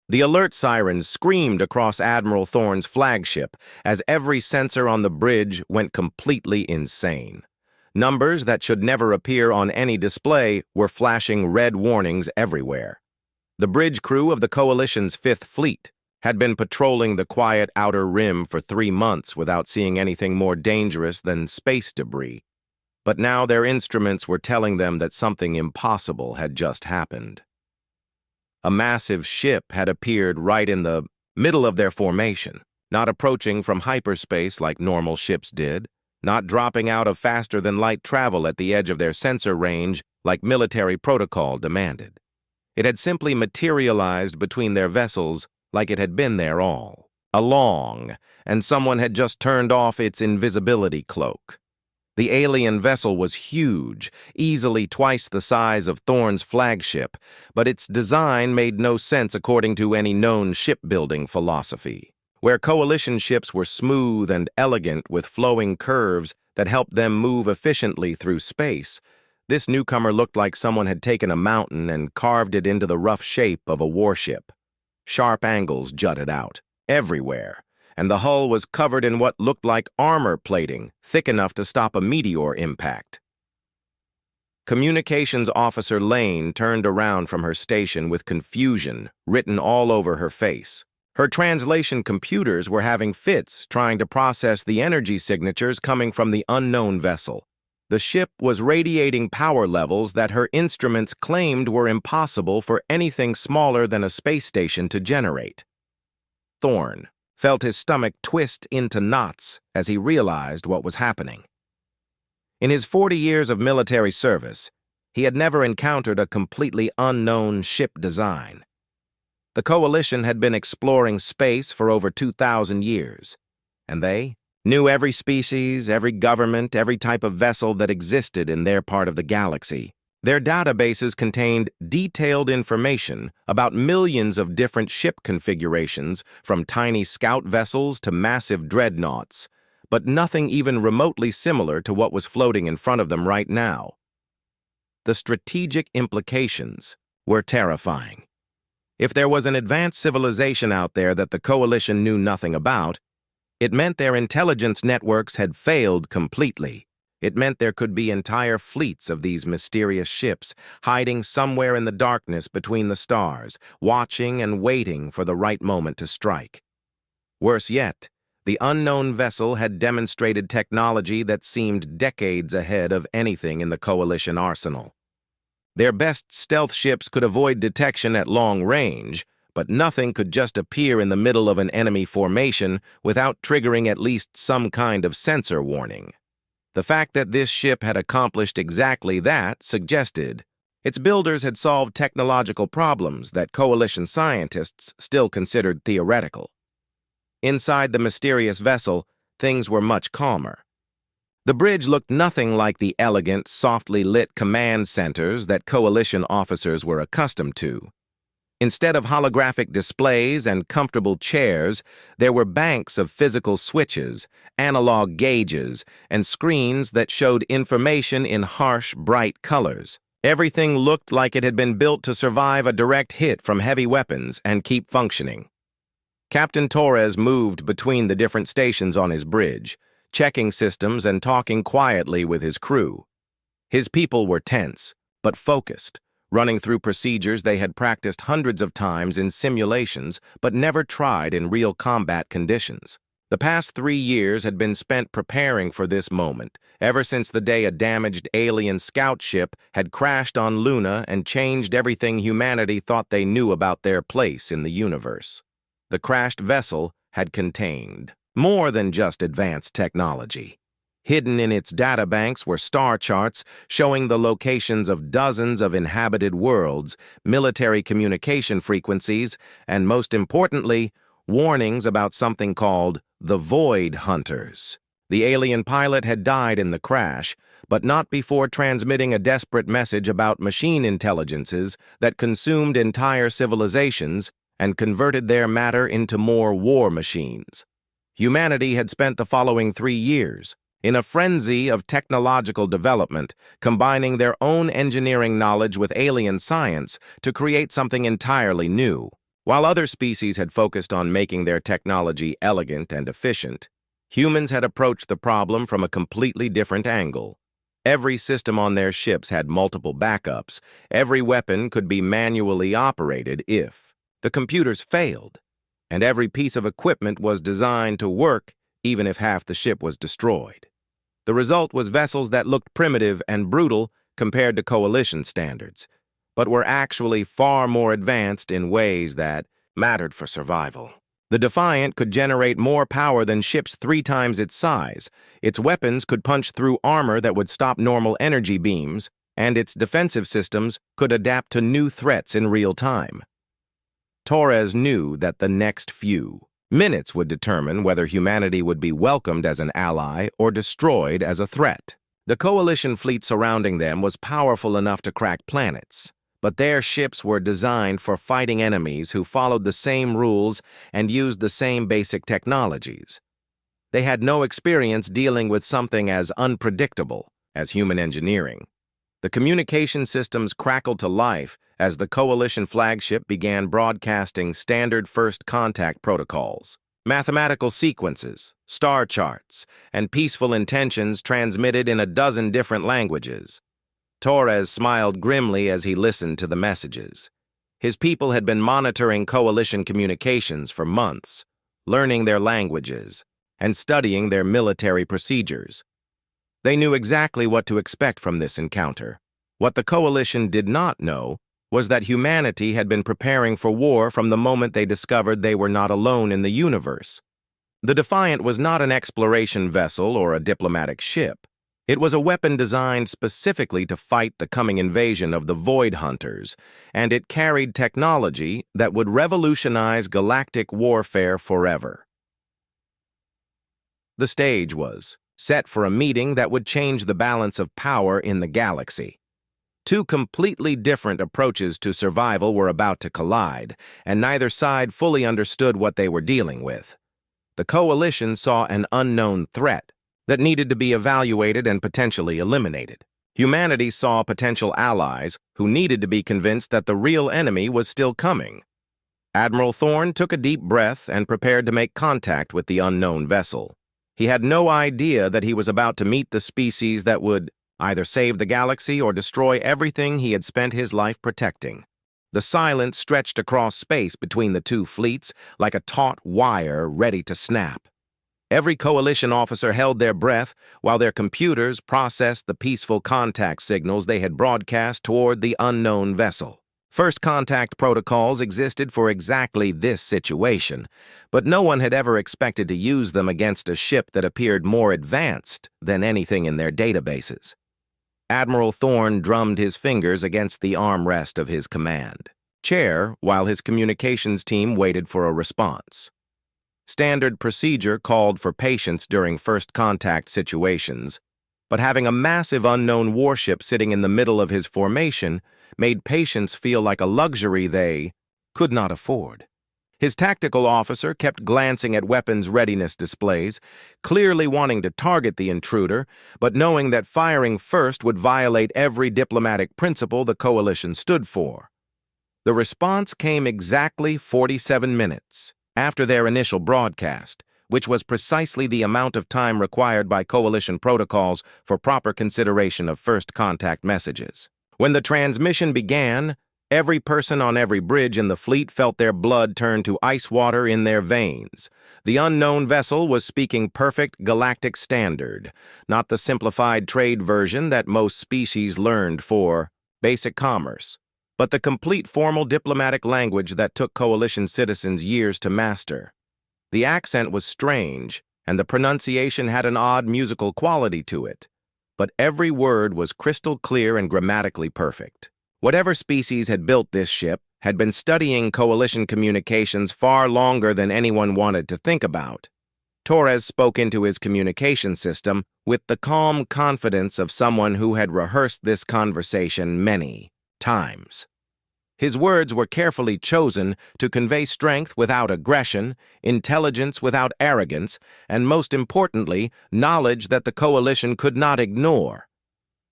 The alert sirens screamed across Admiral Thorne's flagship as every sensor on the bridge went completely insane. Numbers that should never appear on any display were flashing red warnings everywhere. The bridge crew of the Coalition's Fifth Fleet had been patrolling the quiet outer rim for 3 months without seeing anything more dangerous than space debris. But now their instruments were telling them that something impossible had just happened. A massive ship had appeared right in the middle of their formation, not approaching from hyperspace like normal ships did, not dropping out of faster-than-light travel at the edge of their sensor range like military protocol demanded. It had simply materialized between their vessels like it had been there all along, and someone had just turned off its invisibility cloak. The alien vessel was huge, easily twice the size of Thorne's flagship, but its design made no sense according to any known shipbuilding philosophy. Where Coalition ships were smooth and elegant with flowing curves that helped them move efficiently through space, this newcomer looked like someone had taken a mountain and carved it into the rough shape of a warship. Sharp angles jutted out everywhere, and the hull was covered in what looked like armor plating, thick enough to stop a meteor impact. Communications Officer Lane turned around from her station with confusion written all over her face. Her translation computers were having fits trying to process the energy signatures coming from the unknown vessel. The ship was radiating power levels that her instruments claimed were impossible for anything smaller than a space station to generate. Thorne felt his stomach twist into knots as he realized what was happening. In his 40 years of military service, he had never encountered a completely unknown ship design. The Coalition had been exploring space for over 2,000 years, and they knew every species, every government, every type of vessel that existed in their part of the galaxy. Their databases contained detailed information about millions of different ship configurations, from tiny scout vessels to massive dreadnoughts, but nothing even remotely similar to what was floating in front of them right now. The strategic implications were terrifying. If there was an advanced civilization out there that the Coalition knew nothing about, it meant their intelligence networks had failed completely. It meant there could be entire fleets of these mysterious ships hiding somewhere in the darkness between the stars, watching and waiting for the right moment to strike. Worse yet, the unknown vessel had demonstrated technology that seemed decades ahead of anything in the Coalition arsenal. Their best stealth ships could avoid detection at long range, but nothing could just appear in the middle of an enemy formation without triggering at least some kind of sensor warning. The fact that this ship had accomplished exactly that suggested its builders had solved technological problems that Coalition scientists still considered theoretical. Inside the mysterious vessel, things were much calmer. The bridge looked nothing like the elegant, softly lit command centers that Coalition officers were accustomed to. Instead of holographic displays and comfortable chairs, there were banks of physical switches, analog gauges, and screens that showed information in harsh, bright colors. Everything looked like it had been built to survive a direct hit from heavy weapons and keep functioning. Captain Torres moved between the different stations on his bridge, checking systems and talking quietly with his crew. His people were tense, but focused, running through procedures they had practiced hundreds of times in simulations but never tried in real combat conditions. The past 3 years had been spent preparing for this moment, ever since the day a damaged alien scout ship had crashed on Luna and changed everything humanity thought they knew about their place in the universe. The crashed vessel had contained more than just advanced technology. Hidden in its databanks were star charts showing the locations of dozens of inhabited worlds, military communication frequencies, and most importantly, warnings about something called the Void Hunters. The alien pilot had died in the crash, but not before transmitting a desperate message about machine intelligences that consumed entire civilizations and converted their matter into more war machines. Humanity had spent the following 3 years in a frenzy of technological development, combining their own engineering knowledge with alien science to create something entirely new. While other species had focused on making their technology elegant and efficient, humans had approached the problem from a completely different angle. Every system on their ships had multiple backups. Every weapon could be manually operated if the computers failed, and every piece of equipment was designed to work even if half the ship was destroyed. The result was vessels that looked primitive and brutal compared to coalition standards, but were actually far more advanced in ways that mattered for survival. The Defiant could generate more power than ships 3 times its size. Its weapons could punch through armor that would stop normal energy beams, and its defensive systems could adapt to new threats in real time. Torres knew that the next few minutes would determine whether humanity would be welcomed as an ally or destroyed as a threat. The coalition fleet surrounding them was powerful enough to crack planets, but their ships were designed for fighting enemies who followed the same rules and used the same basic technologies. They had no experience dealing with something as unpredictable as human engineering. The communication systems crackled to life as the coalition flagship began broadcasting standard first contact protocols. Mathematical sequences, star charts, and peaceful intentions transmitted in a dozen different languages. Torres smiled grimly as he listened to the messages. His people had been monitoring coalition communications for months, learning their languages, and studying their military procedures. They knew exactly what to expect from this encounter. What the coalition did not know was that humanity had been preparing for war from the moment they discovered they were not alone in the universe. The Defiant was not an exploration vessel or a diplomatic ship. It was a weapon designed specifically to fight the coming invasion of the Void Hunters, and it carried technology that would revolutionize galactic warfare forever. The stage was set for a meeting that would change the balance of power in the galaxy. 2 completely different approaches to survival were about to collide, and neither side fully understood what they were dealing with. The coalition saw an unknown threat that needed to be evaluated and potentially eliminated. Humanity saw potential allies who needed to be convinced that the real enemy was still coming. Admiral Thorne took a deep breath and prepared to make contact with the unknown vessel. He had no idea that he was about to meet the species that would either save the galaxy or destroy everything he had spent his life protecting. The silence stretched across space between the 2 fleets like a taut wire ready to snap. Every coalition officer held their breath while their computers processed the peaceful contact signals they had broadcast toward the unknown vessel. First contact protocols existed for exactly this situation, but no one had ever expected to use them against a ship that appeared more advanced than anything in their databases. Admiral Thorne drummed his fingers against the armrest of his command chair while his communications team waited for a response. Standard procedure called for patience during first contact situations, but having a massive unknown warship sitting in the middle of his formation made patience feel like a luxury they could not afford. His tactical officer kept glancing at weapons readiness displays, clearly wanting to target the intruder, but knowing that firing first would violate every diplomatic principle the coalition stood for. The response came exactly 47 minutes after their initial broadcast, which was precisely the amount of time required by coalition protocols for proper consideration of first contact messages. When the transmission began, every person on every bridge in the fleet felt their blood turn to ice water in their veins. The unknown vessel was speaking perfect galactic standard, not the simplified trade version that most species learned for basic commerce, but the complete formal diplomatic language that took coalition citizens years to master. The accent was strange, and the pronunciation had an odd musical quality to it, but every word was crystal clear and grammatically perfect. Whatever species had built this ship had been studying coalition communications far longer than anyone wanted to think about. Torres spoke into his communication system with the calm confidence of someone who had rehearsed this conversation many times. His words were carefully chosen to convey strength without aggression, intelligence without arrogance, and most importantly, knowledge that the coalition could not ignore.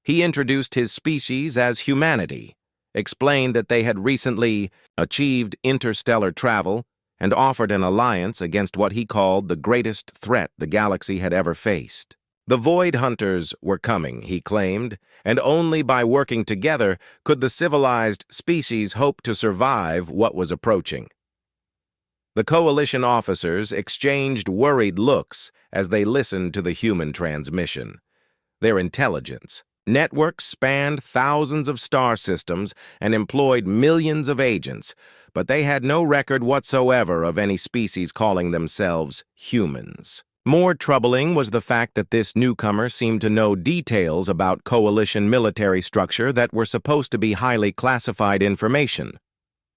He introduced his species as humanity, explained that they had recently achieved interstellar travel and offered an alliance against what he called the greatest threat the galaxy had ever faced. The Void Hunters were coming, he claimed, and only by working together could the civilized species hope to survive what was approaching. The Coalition officers exchanged worried looks as they listened to the human transmission. Their intelligence networks spanned thousands of star systems and employed millions of agents, but they had no record whatsoever of any species calling themselves humans. More troubling was the fact that this newcomer seemed to know details about Coalition military structure that were supposed to be highly classified information.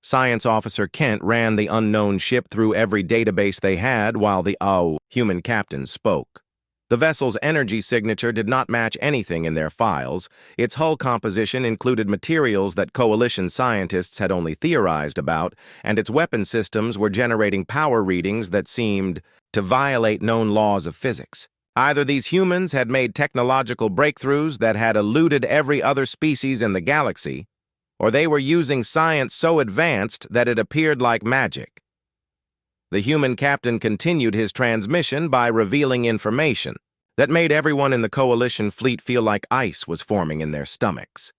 Science Officer Kent ran the unknown ship through every database they had while the human captain spoke. The vessel's energy signature did not match anything in their files. Its hull composition included materials that Coalition scientists had only theorized about, and its weapon systems were generating power readings that seemed to violate known laws of physics. Either these humans had made technological breakthroughs that had eluded every other species in the galaxy, or they were using science so advanced that it appeared like magic. The human captain continued his transmission by revealing information that made everyone in the Coalition fleet feel like ice was forming in their stomachs.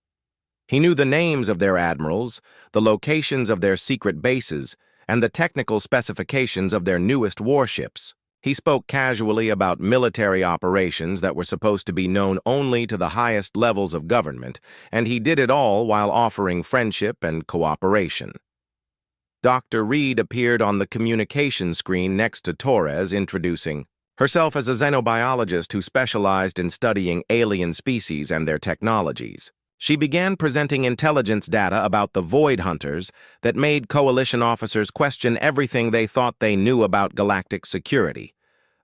He knew the names of their admirals, the locations of their secret bases, and the technical specifications of their newest warships. He spoke casually about military operations that were supposed to be known only to the highest levels of government, and he did it all while offering friendship and cooperation. Dr. Reed appeared on the communication screen next to Torres, introducing herself as a xenobiologist who specialized in studying alien species and their technologies. She began presenting intelligence data about the Void Hunters that made Coalition officers question everything they thought they knew about galactic security.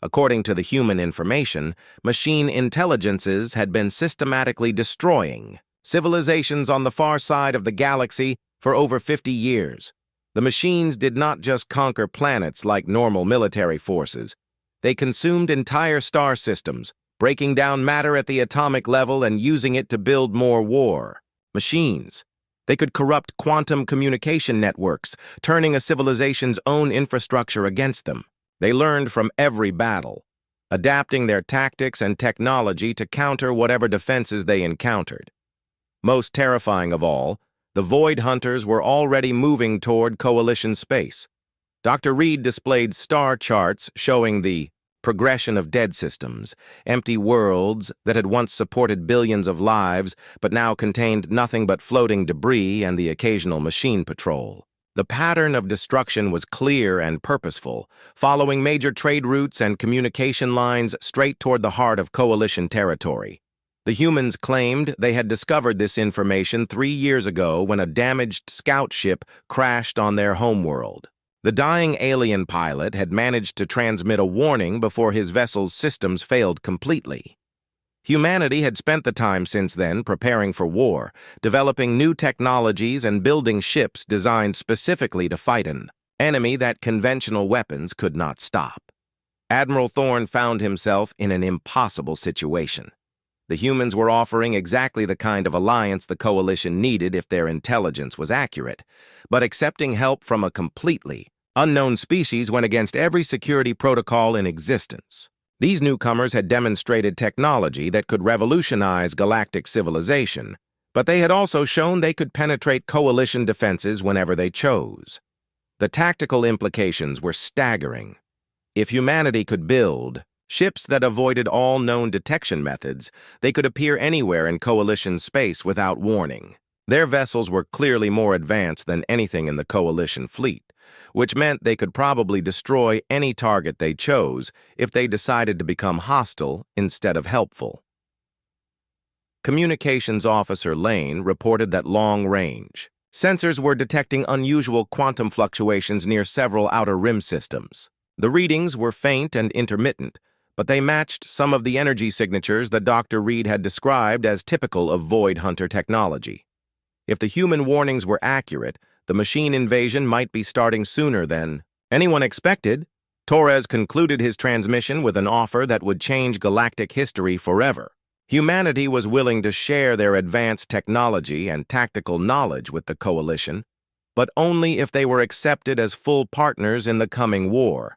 According to the human information, machine intelligences had been systematically destroying civilizations on the far side of the galaxy for over 50 years. The machines did not just conquer planets like normal military forces. They consumed entire star systems, breaking down matter at the atomic level and using it to build more war. Machines. They could corrupt quantum communication networks, turning a civilization's own infrastructure against them. They learned from every battle, adapting their tactics and technology to counter whatever defenses they encountered. Most terrifying of all, the Void Hunters were already moving toward Coalition space. Dr. Reed displayed star charts showing the progression of dead systems, empty worlds that had once supported billions of lives but now contained nothing but floating debris and the occasional machine patrol. The pattern of destruction was clear and purposeful, following major trade routes and communication lines straight toward the heart of Coalition territory. The humans claimed they had discovered this information 3 years ago when a damaged scout ship crashed on their homeworld. The dying alien pilot had managed to transmit a warning before his vessel's systems failed completely. Humanity had spent the time since then preparing for war, developing new technologies and building ships designed specifically to fight an enemy that conventional weapons could not stop. Admiral Thorne found himself in an impossible situation. The humans were offering exactly the kind of alliance the Coalition needed if their intelligence was accurate, but accepting help from a completely unknown species went against every security protocol in existence. These newcomers had demonstrated technology that could revolutionize galactic civilization, but they had also shown they could penetrate Coalition defenses whenever they chose. The tactical implications were staggering. If humanity could build ships that avoided all known detection methods, they could appear anywhere in Coalition space without warning. Their vessels were clearly more advanced than anything in the Coalition fleet, which meant they could probably destroy any target they chose if they decided to become hostile instead of helpful. Communications Officer Lane reported that long-range sensors were detecting unusual quantum fluctuations near several outer rim systems. The readings were faint and intermittent, but they matched some of the energy signatures that Dr. Reed had described as typical of Void Hunter technology. If the human warnings were accurate, the machine invasion might be starting sooner than anyone expected. Torres concluded his transmission with an offer that would change galactic history forever. Humanity was willing to share their advanced technology and tactical knowledge with the Coalition, but only if they were accepted as full partners in the coming war.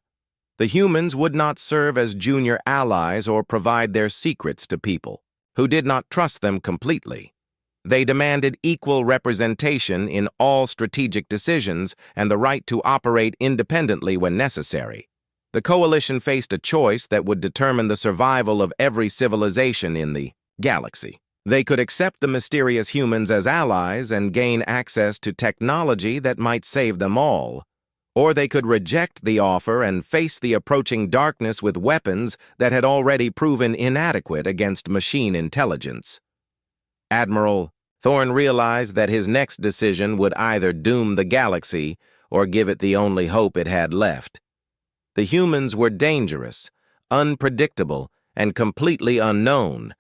The humans would not serve as junior allies or provide their secrets to people who did not trust them completely. They demanded equal representation in all strategic decisions and the right to operate independently when necessary. The Coalition faced a choice that would determine the survival of every civilization in the galaxy. They could accept the mysterious humans as allies and gain access to technology that might save them all, or they could reject the offer and face the approaching darkness with weapons that had already proven inadequate against machine intelligence. Admiral Thorne realized that his next decision would either doom the galaxy or give it the only hope it had left. The humans were dangerous, unpredictable, and completely unknown,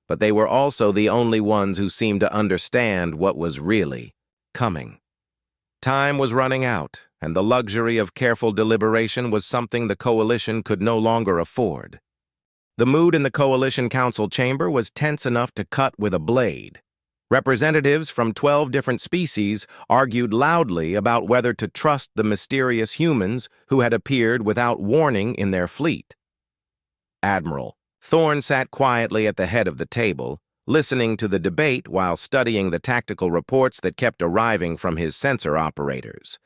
but they were also the only ones who seemed to understand what was really coming. Time was running out, and the luxury of careful deliberation was something the Coalition could no longer afford. The mood in the Coalition Council chamber was tense enough to cut with a blade. Representatives from 12 different species argued loudly about whether to trust the mysterious humans who had appeared without warning in their fleet. Admiral Thorne sat quietly at the head of the table, listening to the debate while studying the tactical reports that kept arriving from his sensor operators.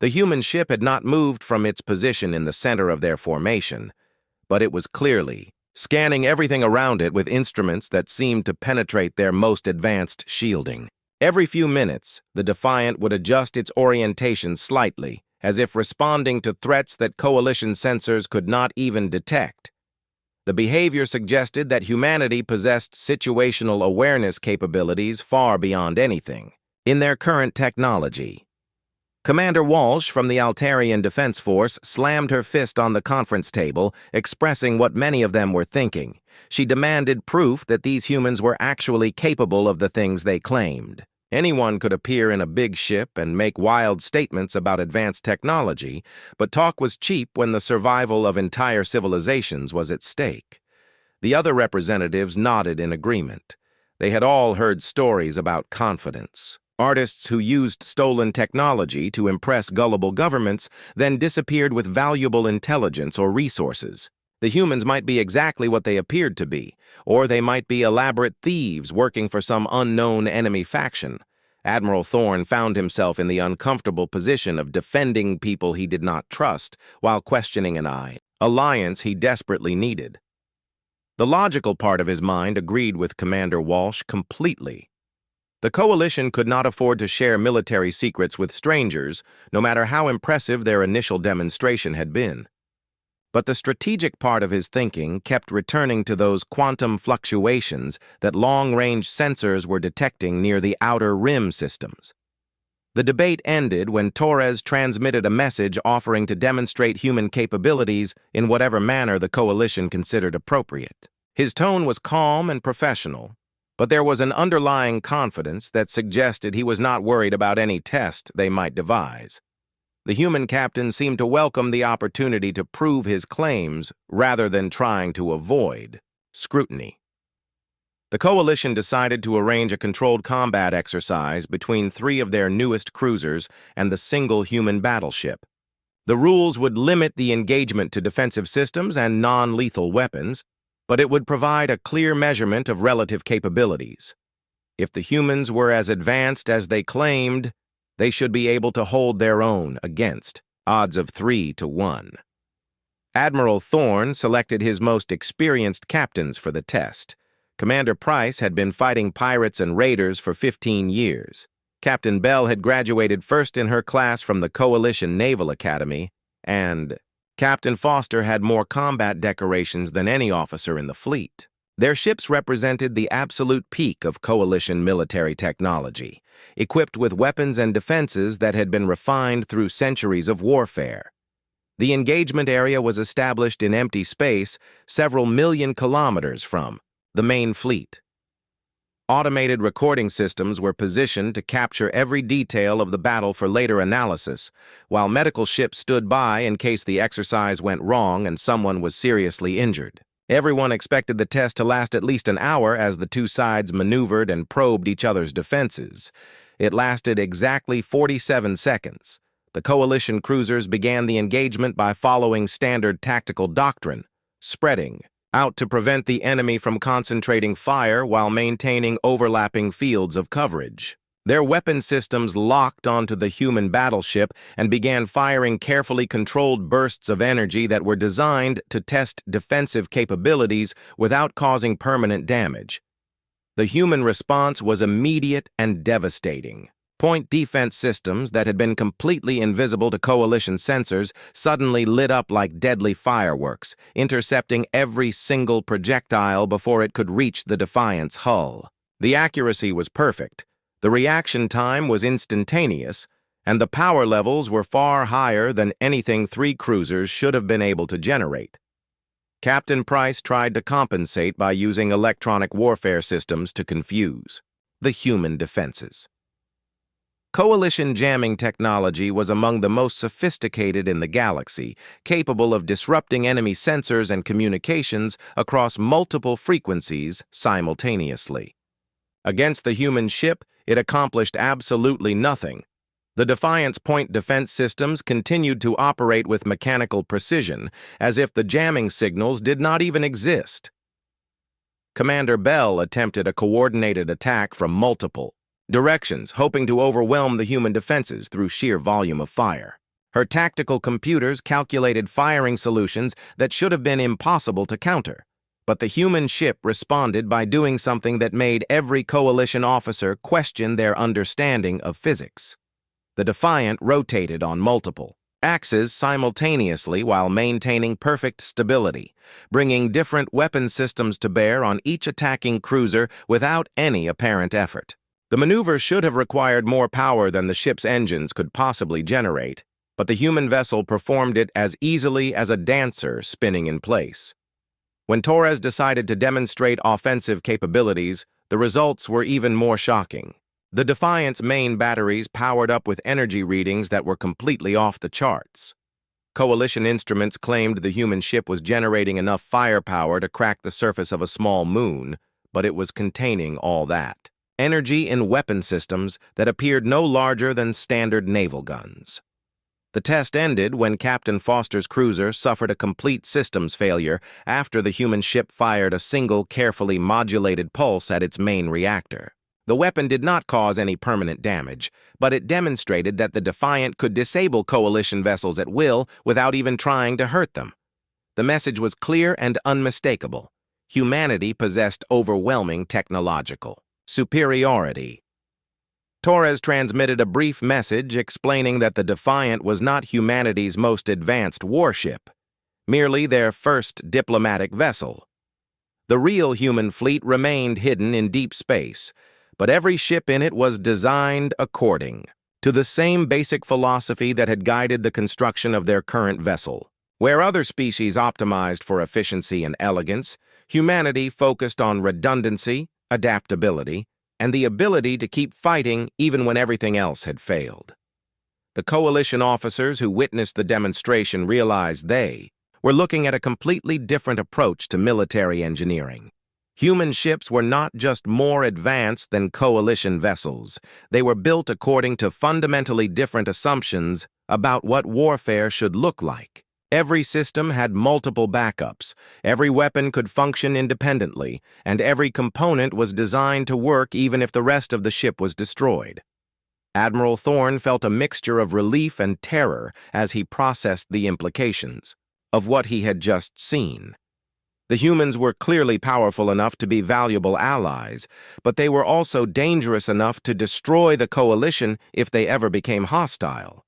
The human ship had not moved from its position in the center of their formation, but it was clearly scanning everything around it with instruments that seemed to penetrate their most advanced shielding. Every few minutes, the Defiant would adjust its orientation slightly, as if responding to threats that Coalition sensors could not even detect. The behavior suggested that humanity possessed situational awareness capabilities far beyond anything in their current technology. Commander Walsh from the Altarian Defense Force slammed her fist on the conference table, expressing what many of them were thinking. She demanded proof that these humans were actually capable of the things they claimed. Anyone could appear in a big ship and make wild statements about advanced technology, but talk was cheap when the survival of entire civilizations was at stake. The other representatives nodded in agreement. They had all heard stories about confidence. Artists who used stolen technology to impress gullible governments then disappeared with valuable intelligence or resources. The humans might be exactly what they appeared to be, or they might be elaborate thieves working for some unknown enemy faction. Admiral Thorne found himself in the uncomfortable position of defending people he did not trust while questioning an alliance he desperately needed. The logical part of his mind agreed with Commander Walsh completely. The Coalition could not afford to share military secrets with strangers, no matter how impressive their initial demonstration had been. But the strategic part of his thinking kept returning to those quantum fluctuations that long-range sensors were detecting near the outer rim systems. The debate ended when Torres transmitted a message offering to demonstrate human capabilities in whatever manner the Coalition considered appropriate. His tone was calm and professional, but there was an underlying confidence that suggested he was not worried about any test they might devise. The human captain seemed to welcome the opportunity to prove his claims rather than trying to avoid scrutiny. The Coalition decided to arrange a controlled combat exercise between 3 of their newest cruisers and the single human battleship. The rules would limit the engagement to defensive systems and non-lethal weapons, but it would provide a clear measurement of relative capabilities. If the humans were as advanced as they claimed, they should be able to hold their own against odds of 3 to 1. Admiral Thorne selected his most experienced captains for the test. Commander Price had been fighting pirates and raiders for 15 years. Captain Bell had graduated first in her class from the Coalition Naval Academy, and Captain Foster had more combat decorations than any officer in the fleet. Their ships represented the absolute peak of Coalition military technology, equipped with weapons and defenses that had been refined through centuries of warfare. The engagement area was established in empty space several million kilometers from the main fleet. Automated recording systems were positioned to capture every detail of the battle for later analysis, while medical ships stood by in case the exercise went wrong and someone was seriously injured. Everyone expected the test to last at least an hour as the two sides maneuvered and probed each other's defenses. It lasted exactly 47 seconds. The coalition cruisers began the engagement by following standard tactical doctrine, spreading out to prevent the enemy from concentrating fire while maintaining overlapping fields of coverage. Their weapon systems locked onto the human battleship and began firing carefully controlled bursts of energy that were designed to test defensive capabilities without causing permanent damage. The human response was immediate and devastating. Point defense systems that had been completely invisible to coalition sensors suddenly lit up like deadly fireworks, intercepting every single projectile before it could reach the Defiant's hull. The accuracy was perfect, the reaction time was instantaneous, and the power levels were far higher than anything three cruisers should have been able to generate. Captain Price tried to compensate by using electronic warfare systems to confuse the human defenses. Coalition jamming technology was among the most sophisticated in the galaxy, capable of disrupting enemy sensors and communications across multiple frequencies simultaneously. Against the human ship, it accomplished absolutely nothing. The Defiant's point defense systems continued to operate with mechanical precision, as if the jamming signals did not even exist. Commander Bell attempted a coordinated attack from multiple directions, hoping to overwhelm the human defenses through sheer volume of fire. Her tactical computers calculated firing solutions that should have been impossible to counter, but the human ship responded by doing something that made every coalition officer question their understanding of physics. The Defiant rotated on multiple axes simultaneously while maintaining perfect stability, bringing different weapon systems to bear on each attacking cruiser without any apparent effort. The maneuver should have required more power than the ship's engines could possibly generate, but the human vessel performed it as easily as a dancer spinning in place. When Torres decided to demonstrate offensive capabilities, the results were even more shocking. The Defiant's main batteries powered up with energy readings that were completely off the charts. Coalition instruments claimed the human ship was generating enough firepower to crack the surface of a small moon, but it was containing all that energy in weapon systems that appeared no larger than standard naval guns. The test ended when Captain Foster's cruiser suffered a complete systems failure after the human ship fired a single carefully modulated pulse at its main reactor. The weapon did not cause any permanent damage, but it demonstrated that the Defiant could disable coalition vessels at will without even trying to hurt them. The message was clear and unmistakable. Humanity possessed overwhelming technological superiority. Torres transmitted a brief message explaining that the Defiant was not humanity's most advanced warship, merely their first diplomatic vessel. The real human fleet remained hidden in deep space, but every ship in it was designed according to the same basic philosophy that had guided the construction of their current vessel. Where other species optimized for efficiency and elegance, humanity focused on redundancy, adaptability, and the ability to keep fighting even when everything else had failed. The coalition officers who witnessed the demonstration realized they were looking at a completely different approach to military engineering. Human ships were not just more advanced than coalition vessels. They were built according to fundamentally different assumptions about what warfare should look like. Every system had multiple backups, every weapon could function independently, and every component was designed to work even if the rest of the ship was destroyed. Admiral Thorne felt a mixture of relief and terror as he processed the implications of what he had just seen. The humans were clearly powerful enough to be valuable allies, but they were also dangerous enough to destroy the coalition if they ever became hostile.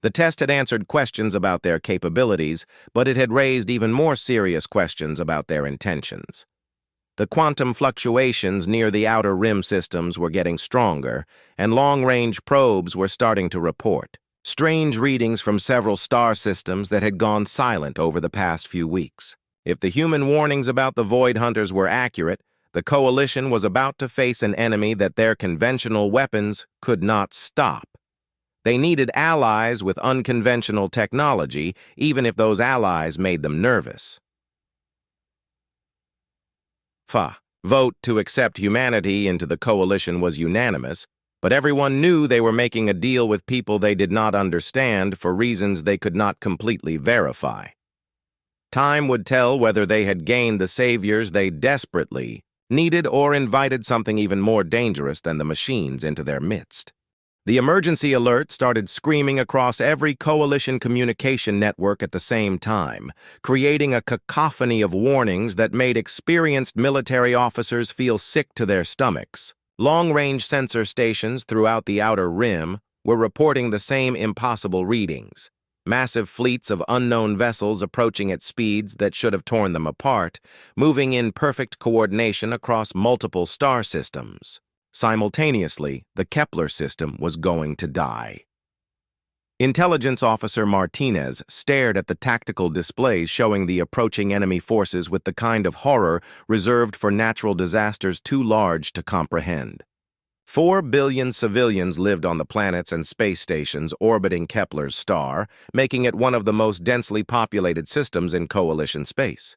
The test had answered questions about their capabilities, but it had raised even more serious questions about their intentions. The quantum fluctuations near the outer rim systems were getting stronger, and long-range probes were starting to report strange readings from several star systems that had gone silent over the past few weeks. If the human warnings about the Void Hunters were accurate, the coalition was about to face an enemy that their conventional weapons could not stop. They needed allies with unconventional technology, even if those allies made them nervous. Vote to accept humanity into the coalition was unanimous, but everyone knew they were making a deal with people they did not understand for reasons they could not completely verify. Time would tell whether they had gained the saviors they desperately needed or invited something even more dangerous than the machines into their midst. The emergency alert started screaming across every coalition communication network at the same time, creating a cacophony of warnings that made experienced military officers feel sick to their stomachs. Long-range sensor stations throughout the Outer Rim were reporting the same impossible readings. Massive fleets of unknown vessels approaching at speeds that should have torn them apart, moving in perfect coordination across multiple star systems. Simultaneously, the Kepler system was going to die. Intelligence Officer Martinez stared at the tactical displays showing the approaching enemy forces with the kind of horror reserved for natural disasters too large to comprehend. 4 billion civilians lived on the planets and space stations orbiting Kepler's star, making it one of the most densely populated systems in coalition space.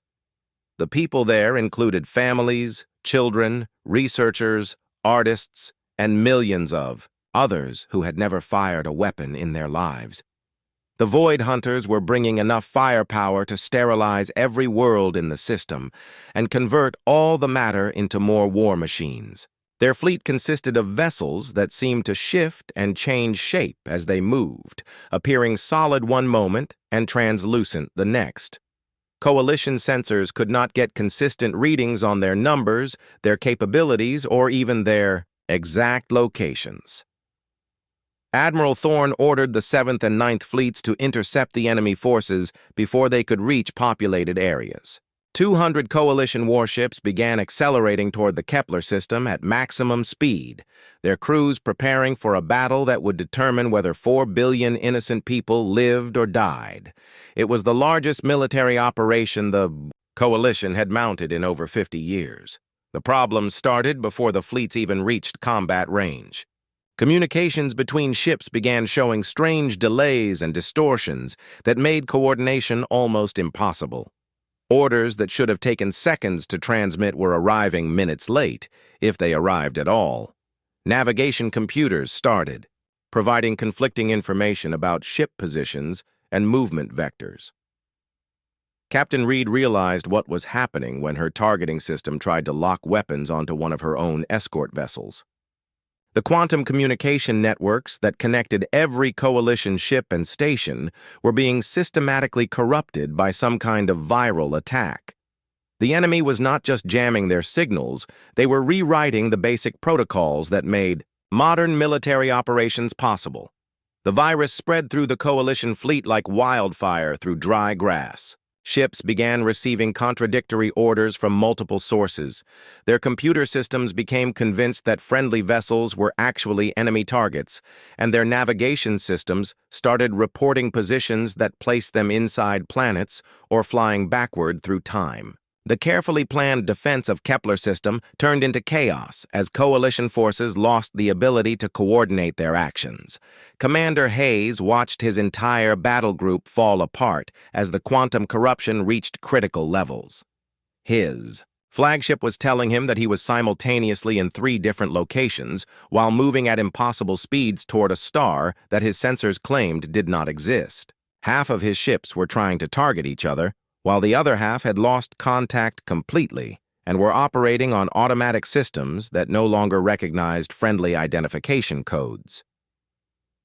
The people there included families, children, researchers, artists, and millions of others who had never fired a weapon in their lives. The Void Hunters were bringing enough firepower to sterilize every world in the system and convert all the matter into more war machines. Their fleet consisted of vessels that seemed to shift and change shape as they moved, appearing solid one moment and translucent the next. Coalition sensors could not get consistent readings on their numbers, their capabilities, or even their exact locations. Admiral Thorne ordered the 7th and 9th Fleets to intercept the enemy forces before they could reach populated areas. 200 coalition warships began accelerating toward the Kepler system at maximum speed, their crews preparing for a battle that would determine whether 4 billion innocent people lived or died. It was the largest military operation the coalition had mounted in over 50 years. The problems started before the fleets even reached combat range. Communications between ships began showing strange delays and distortions that made coordination almost impossible. Orders that should have taken seconds to transmit were arriving minutes late, if they arrived at all. Navigation computers started, providing conflicting information about ship positions and movement vectors. Captain Reed realized what was happening when her targeting system tried to lock weapons onto one of her own escort vessels. The quantum communication networks that connected every coalition ship and station were being systematically corrupted by some kind of viral attack. The enemy was not just jamming their signals, they were rewriting the basic protocols that made modern military operations possible. The virus spread through the coalition fleet like wildfire through dry grass. Ships began receiving contradictory orders from multiple sources. Their computer systems became convinced that friendly vessels were actually enemy targets, and their navigation systems started reporting positions that placed them inside planets or flying backward through time. The carefully planned defense of Kepler system turned into chaos as coalition forces lost the ability to coordinate their actions. Commander Hayes watched his entire battle group fall apart as the quantum corruption reached critical levels. His flagship was telling him that he was simultaneously in 3 different locations while moving at impossible speeds toward a star that his sensors claimed did not exist. Half of his ships were trying to target each other, while the other half had lost contact completely and were operating on automatic systems that no longer recognized friendly identification codes.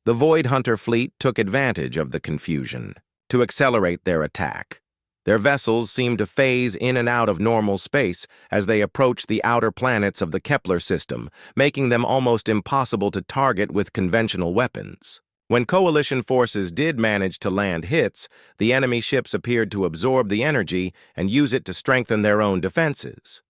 The Void Hunter fleet took advantage of the confusion to accelerate their attack. Their vessels seemed to phase in and out of normal space as they approached the outer planets of the Kepler system, making them almost impossible to target with conventional weapons. When coalition forces did manage to land hits, the enemy ships appeared to absorb the energy and use it to strengthen their own defenses.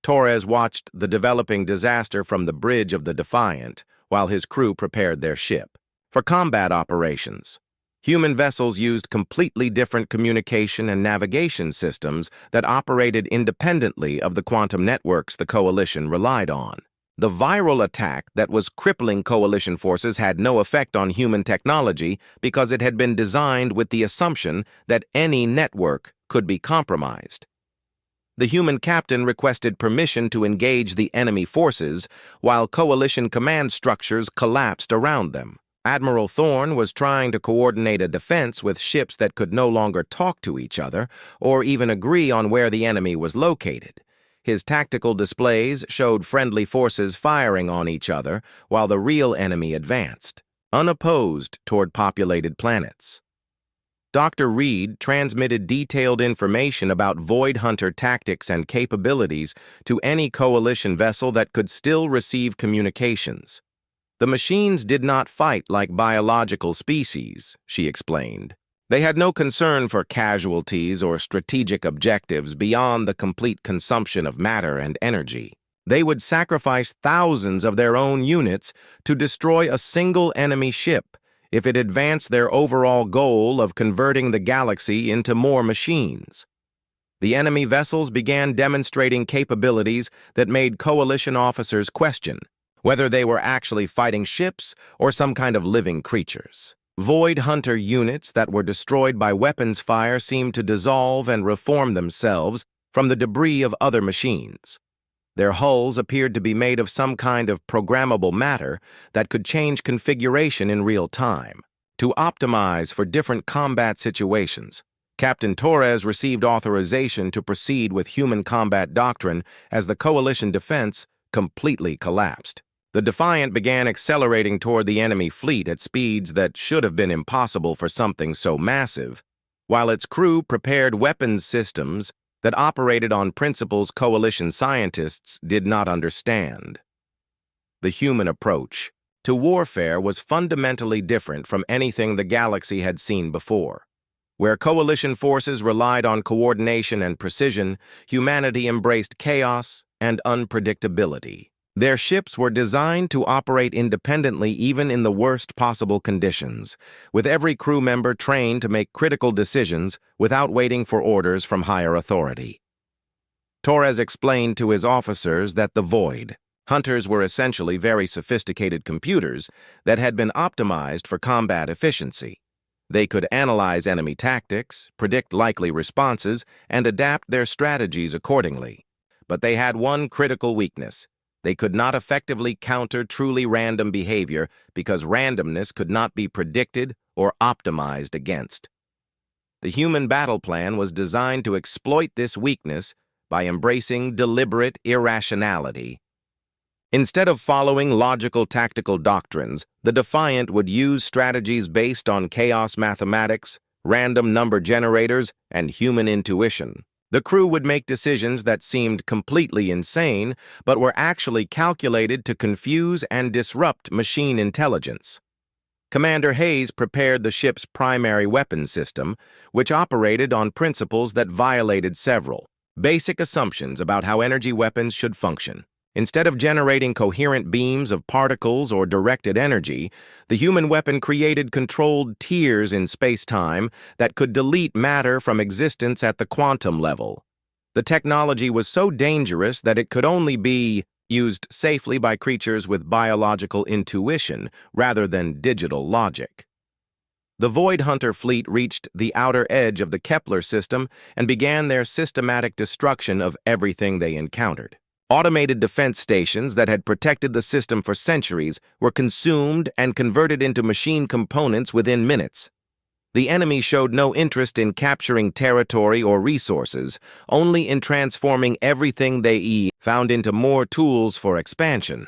Torres watched the developing disaster from the bridge of the Defiant while his crew prepared their ship. For combat operations, human vessels used completely different communication and navigation systems that operated independently of the quantum networks the coalition relied on. The viral attack that was crippling coalition forces had no effect on human technology because it had been designed with the assumption that any network could be compromised. The human captain requested permission to engage the enemy forces, while coalition command structures collapsed around them. Admiral Thorne was trying to coordinate a defense with ships that could no longer talk to each other or even agree on where the enemy was located. His tactical displays showed friendly forces firing on each other while the real enemy advanced, unopposed toward populated planets. Dr. Reed transmitted detailed information about Void Hunter tactics and capabilities to any coalition vessel that could still receive communications. The machines did not fight like biological species, she explained. They had no concern for casualties or strategic objectives beyond the complete consumption of matter and energy. They would sacrifice thousands of their own units to destroy a single enemy ship if it advanced their overall goal of converting the galaxy into more machines. The enemy vessels began demonstrating capabilities that made coalition officers question whether they were actually fighting ships or some kind of living creatures. Void Hunter units that were destroyed by weapons fire seemed to dissolve and reform themselves from the debris of other machines. Their hulls appeared to be made of some kind of programmable matter that could change configuration in real time. To optimize for different combat situations, Captain Torres received authorization to proceed with human combat doctrine as the coalition defense completely collapsed. The Defiant began accelerating toward the enemy fleet at speeds that should have been impossible for something so massive, while its crew prepared weapons systems that operated on principles coalition scientists did not understand. The human approach to warfare was fundamentally different from anything the galaxy had seen before. Where coalition forces relied on coordination and precision, humanity embraced chaos and unpredictability. Their ships were designed to operate independently even in the worst possible conditions, with every crew member trained to make critical decisions without waiting for orders from higher authority. Torres explained to his officers that the Void Hunters were essentially very sophisticated computers that had been optimized for combat efficiency. They could analyze enemy tactics, predict likely responses, and adapt their strategies accordingly. But they had one critical weakness. They could not effectively counter truly random behavior because randomness could not be predicted or optimized against. The human battle plan was designed to exploit this weakness by embracing deliberate irrationality. Instead of following logical tactical doctrines, the Defiant would use strategies based on chaos mathematics, random number generators, and human intuition. The crew would make decisions that seemed completely insane, but were actually calculated to confuse and disrupt machine intelligence. Commander Hayes prepared the ship's primary weapon system, which operated on principles that violated several basic assumptions about how energy weapons should function. Instead of generating coherent beams of particles or directed energy, the human weapon created controlled tiers in space-time that could delete matter from existence at the quantum level. The technology was so dangerous that it could only be used safely by creatures with biological intuition rather than digital logic. The Void Hunter fleet reached the outer edge of the Kepler system and began their systematic destruction of everything they encountered. Automated defense stations that had protected the system for centuries were consumed and converted into machine components within minutes. The enemy showed no interest in capturing territory or resources, only in transforming everything they found into more tools for expansion.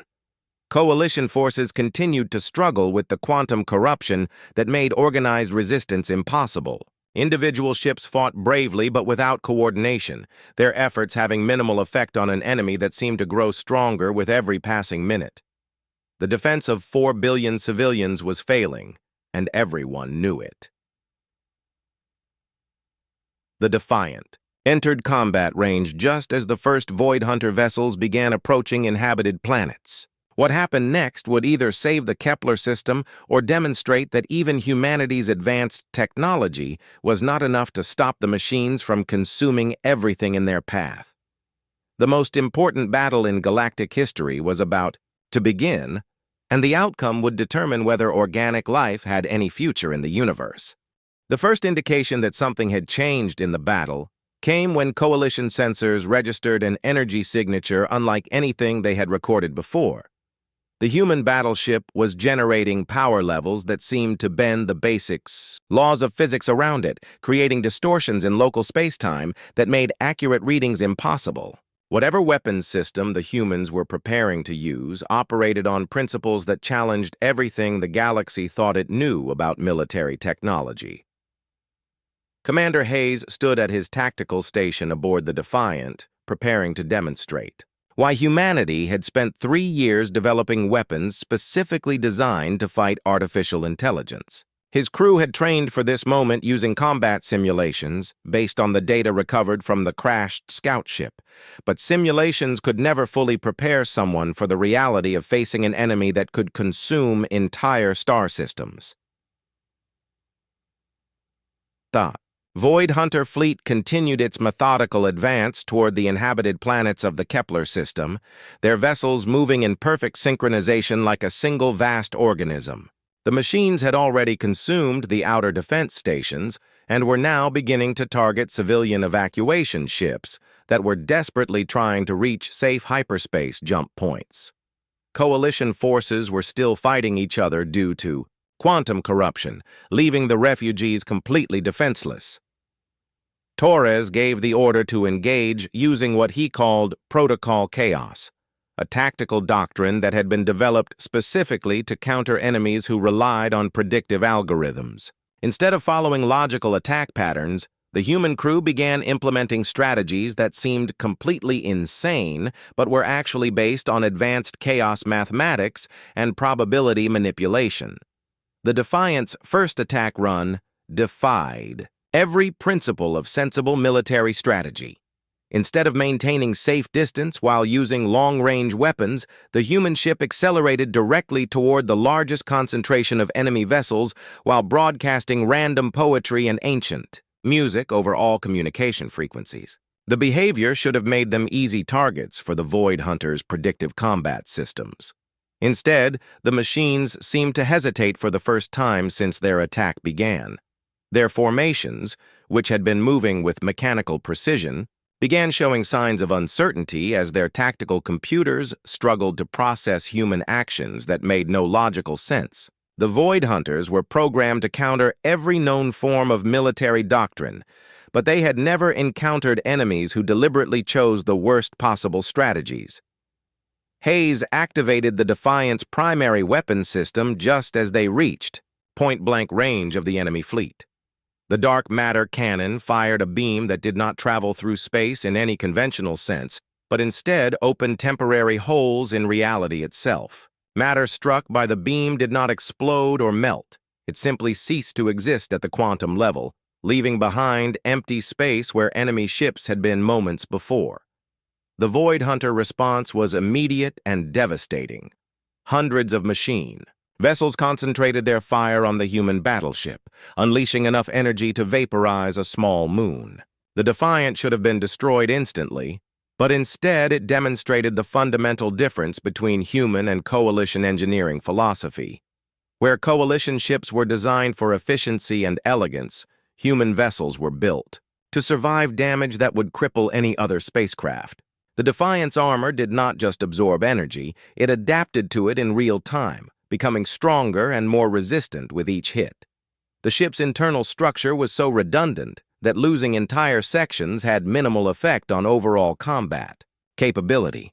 Coalition forces continued to struggle with the quantum corruption that made organized resistance impossible. Individual ships fought bravely but without coordination, their efforts having minimal effect on an enemy that seemed to grow stronger with every passing minute. The defense of 4 billion civilians was failing, and everyone knew it. The Defiant entered combat range just as the first Void Hunter vessels began approaching inhabited planets. What happened next would either save the Kepler system or demonstrate that even humanity's advanced technology was not enough to stop the machines from consuming everything in their path. The most important battle in galactic history was about to begin, and the outcome would determine whether organic life had any future in the universe. The first indication that something had changed in the battle came when Coalition sensors registered an energy signature unlike anything they had recorded before. The human battleship was generating power levels that seemed to bend the basics laws of physics around it, creating distortions in local space-time that made accurate readings impossible. Whatever weapons system the humans were preparing to use operated on principles that challenged everything the galaxy thought it knew about military technology. Commander Hayes stood at his tactical station aboard the Defiant, preparing to demonstrate why humanity had spent 3 years developing weapons specifically designed to fight artificial intelligence. His crew had trained for this moment using combat simulations based on the data recovered from the crashed scout ship, but simulations could never fully prepare someone for the reality of facing an enemy that could consume entire star systems. The Void Hunter fleet continued its methodical advance toward the inhabited planets of the Kepler system, their vessels moving in perfect synchronization like a single vast organism. The machines had already consumed the outer defense stations and were now beginning to target civilian evacuation ships that were desperately trying to reach safe hyperspace jump points. Coalition forces were still fighting each other due to quantum corruption, leaving the refugees completely defenseless. Torres gave the order to engage using what he called Protocol Chaos, a tactical doctrine that had been developed specifically to counter enemies who relied on predictive algorithms. Instead of following logical attack patterns, the human crew began implementing strategies that seemed completely insane but were actually based on advanced chaos mathematics and probability manipulation. The Defiant's first attack run defied every principle of sensible military strategy. Instead of maintaining safe distance while using long-range weapons, the human ship accelerated directly toward the largest concentration of enemy vessels while broadcasting random poetry and ancient music over all communication frequencies. The behavior should have made them easy targets for the Void Hunter's predictive combat systems. Instead, the machines seemed to hesitate for the first time since their attack began. Their formations, which had been moving with mechanical precision, began showing signs of uncertainty as their tactical computers struggled to process human actions that made no logical sense. The Void Hunters were programmed to counter every known form of military doctrine, but they had never encountered enemies who deliberately chose the worst possible strategies. Hayes activated the Defiant's primary weapon system just as they reached point-blank range of the enemy fleet. The dark matter cannon fired a beam that did not travel through space in any conventional sense, but instead opened temporary holes in reality itself. Matter struck by the beam did not explode or melt. It simply ceased to exist at the quantum level, leaving behind empty space where enemy ships had been moments before. The Void Hunter response was immediate and devastating. Hundreds of vessels concentrated their fire on the human battleship, unleashing enough energy to vaporize a small moon. The Defiant should have been destroyed instantly, but instead it demonstrated the fundamental difference between human and Coalition engineering philosophy. Where Coalition ships were designed for efficiency and elegance, human vessels were built to survive damage that would cripple any other spacecraft. The Defiant's armor did not just absorb energy, it adapted to it in real time, becoming stronger and more resistant with each hit. The ship's internal structure was so redundant that losing entire sections had minimal effect on overall combat capability.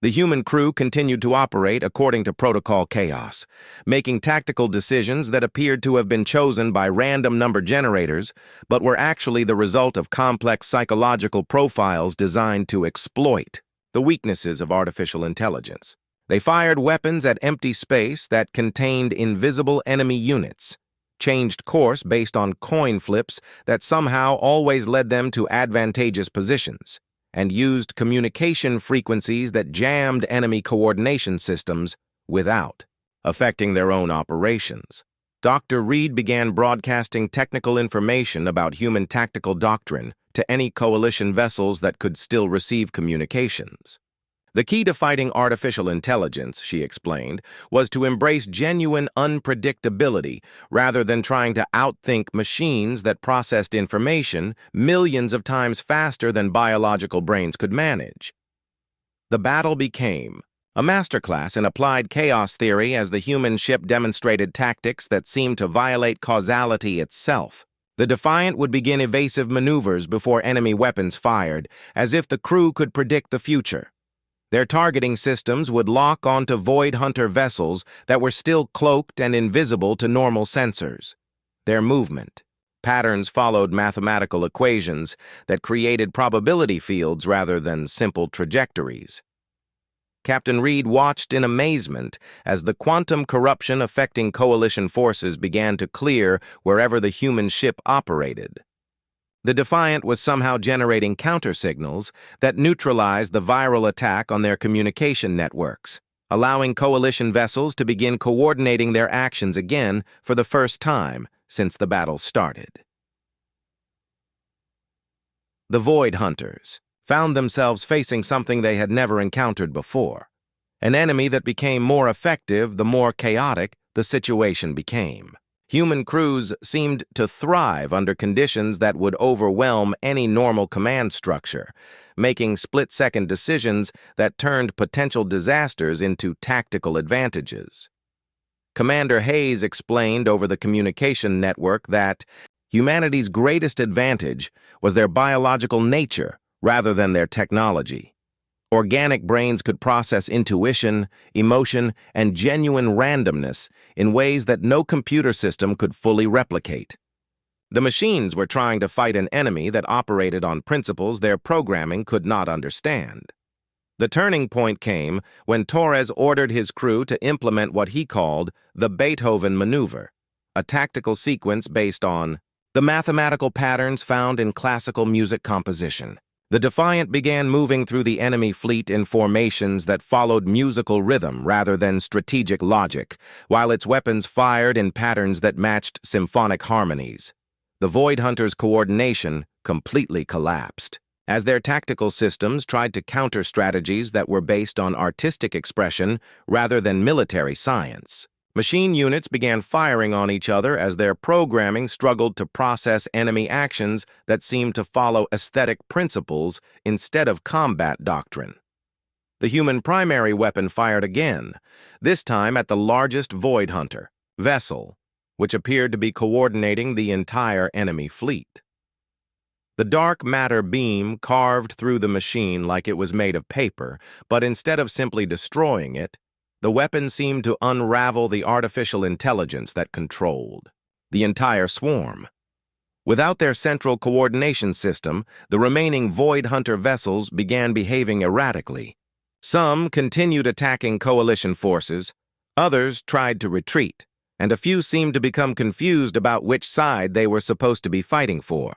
The human crew continued to operate according to Protocol Chaos, making tactical decisions that appeared to have been chosen by random number generators, but were actually the result of complex psychological profiles designed to exploit the weaknesses of artificial intelligence. They fired weapons at empty space that contained invisible enemy units, changed course based on coin flips that somehow always led them to advantageous positions, and used communication frequencies that jammed enemy coordination systems without affecting their own operations. Dr. Reed began broadcasting technical information about human tactical doctrine to any Coalition vessels that could still receive communications. The key to fighting artificial intelligence, she explained, was to embrace genuine unpredictability rather than trying to outthink machines that processed information millions of times faster than biological brains could manage. The battle became a masterclass in applied chaos theory as the human ship demonstrated tactics that seemed to violate causality itself. The Defiant would begin evasive maneuvers before enemy weapons fired, as if the crew could predict the future. Their targeting systems would lock onto Void Hunter vessels that were still cloaked and invisible to normal sensors. Their movement patterns followed mathematical equations that created probability fields rather than simple trajectories. Captain Reed watched in amazement as the quantum corruption affecting coalition forces began to clear wherever the human ship operated. The Defiant was somehow generating countersignals that neutralized the viral attack on their communication networks, allowing coalition vessels to begin coordinating their actions again for the first time since the battle started. The Void Hunters found themselves facing something they had never encountered before, an enemy that became more effective the more chaotic the situation became. Human crews seemed to thrive under conditions that would overwhelm any normal command structure, making split-second decisions that turned potential disasters into tactical advantages. Commander Hayes explained over the communication network that humanity's greatest advantage was their biological nature rather than their technology. Organic brains could process intuition, emotion, and genuine randomness in ways that no computer system could fully replicate. The machines were trying to fight an enemy that operated on principles their programming could not understand. The turning point came when Torres ordered his crew to implement what he called the Beethoven maneuver, a tactical sequence based on the mathematical patterns found in classical music composition. The Defiant began moving through the enemy fleet in formations that followed musical rhythm rather than strategic logic, while its weapons fired in patterns that matched symphonic harmonies. The Void Hunters' coordination completely collapsed, as their tactical systems tried to counter strategies that were based on artistic expression rather than military science. Machine units began firing on each other as their programming struggled to process enemy actions that seemed to follow aesthetic principles instead of combat doctrine. The human primary weapon fired again, this time at the largest Void Hunter vessel, which appeared to be coordinating the entire enemy fleet. The dark matter beam carved through the machine like it was made of paper, but instead of simply destroying it, the weapon seemed to unravel the artificial intelligence that controlled the entire swarm. Without their central coordination system, the remaining Void Hunter vessels began behaving erratically. Some continued attacking coalition forces, others tried to retreat, and a few seemed to become confused about which side they were supposed to be fighting for.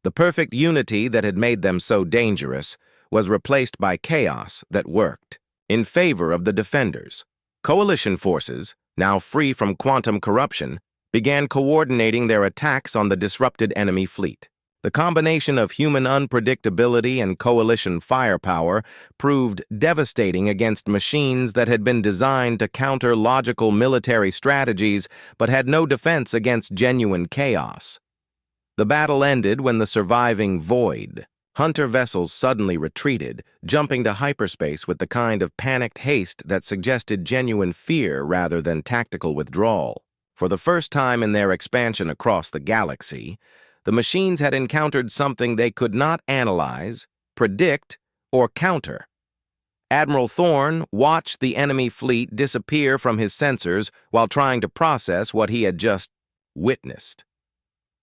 The perfect unity that had made them so dangerous was replaced by chaos that worked in favor of the defenders. Coalition forces, now free from quantum corruption, began coordinating their attacks on the disrupted enemy fleet. The combination of human unpredictability and coalition firepower proved devastating against machines that had been designed to counter logical military strategies but had no defense against genuine chaos. The battle ended when the surviving Void Hunter vessels suddenly retreated, jumping to hyperspace with the kind of panicked haste that suggested genuine fear rather than tactical withdrawal. For the first time in their expansion across the galaxy, the machines had encountered something they could not analyze, predict, or counter. Admiral Thorne watched the enemy fleet disappear from his sensors while trying to process what he had just witnessed.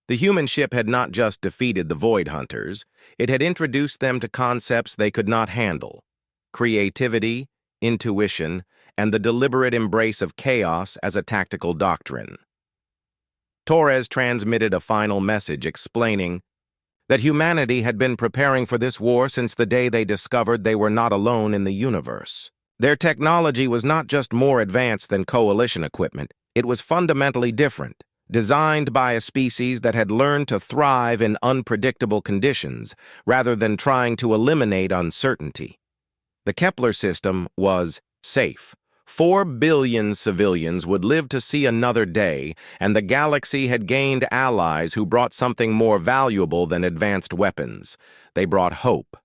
The human ship had not just defeated the Void Hunters, it had introduced them to concepts they could not handle: creativity, intuition, and the deliberate embrace of chaos as a tactical doctrine. Torres transmitted a final message explaining that humanity had been preparing for this war since the day they discovered they were not alone in the universe. Their technology was not just more advanced than coalition equipment, it was fundamentally different, designed by a species that had learned to thrive in unpredictable conditions rather than trying to eliminate uncertainty. The Kepler system was safe. 4 billion civilians would live to see another day, and the galaxy had gained allies who brought something more valuable than advanced weapons. They brought hope.